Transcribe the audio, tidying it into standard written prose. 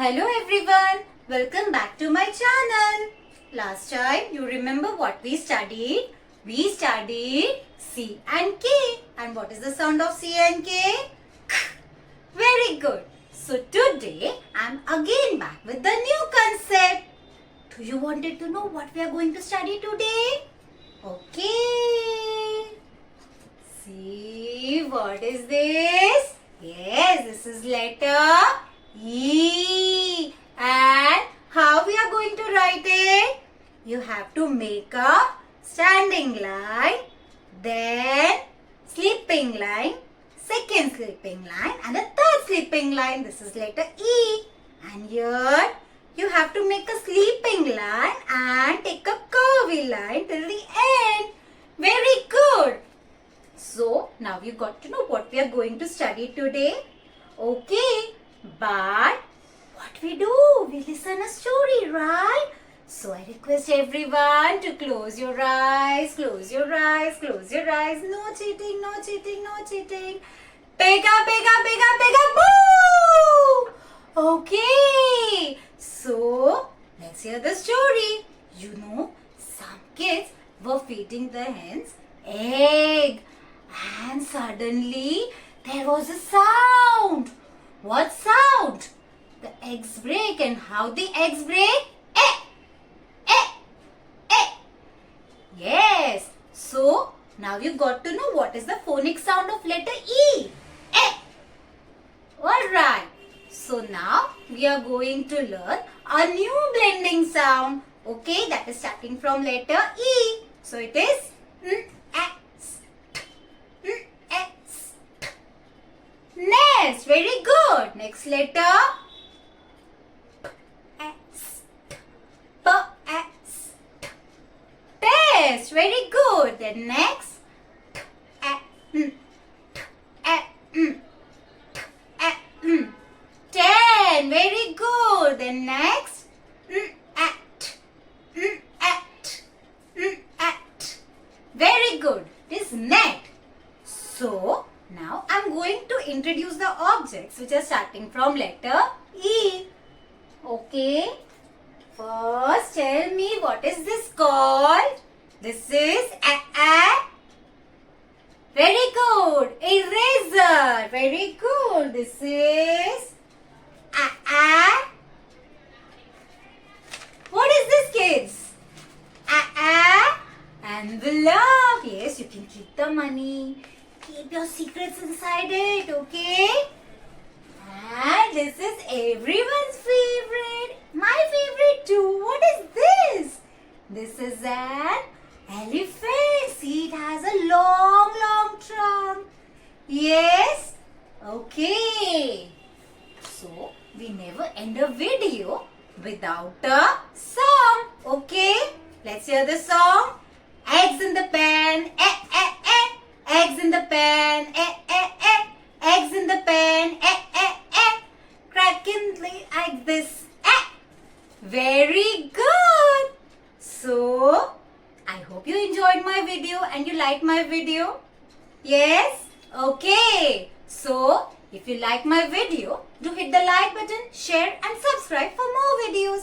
Hello everyone, welcome back to my channel. Last time you remember what we studied? We studied C and K. And what is the sound of C and K? K. Very good. So today I am again back with the new concept. Do you wanted to know what we are going to study today? Okay. See, what is this? Yes, this is letter E. And how we are going to write it? You have to make a standing line, then sleeping line, second sleeping line and a third sleeping line. This is letter E. And here you have to make a sleeping line and take a curvy line till the end. Very good. So now you got to know what we are going to study today. Okay. But what we do? We listen a story, right? So I request everyone to close your eyes, close your eyes, close your eyes. No cheating, no cheating, no cheating. Pega, pega, pega, pega, boo! Okay. So let's hear the story. You know, some kids were feeding the hens egg. And suddenly there was a sound. What sound? The eggs break. And how the eggs break? Eh, eh, eh. Yes. So now you got to know what is the phonic sound of letter E. Eh. Alright. So now we are going to learn a new blending sound. Okay, that is starting from letter E. So it is Next, very good. Next letter. Test, very good. Then next. Ten, very good. Then next. Very good. This net. So now I am going to introduce the objects which are starting from letter E. Okay. First tell me what is this called? This is a. Very good. Eraser. Very good. This is a. What is this, kids? Envelope. Yes, you can keep the money. Keep your secrets inside it, okay? And this is everyone's favorite. My favorite too. What is this? This is an elephant. See, it has a long, long trunk. Yes? Okay. So, we never end a video without a song. Okay? Let's hear the song. Eggs in the pan. Eggs in the pan, eggs in the pan, cracking like this, Very good. So, I hope you enjoyed my video and you liked my video. Yes? Okay. So, if you like my video, do hit the like button, share and subscribe for more videos.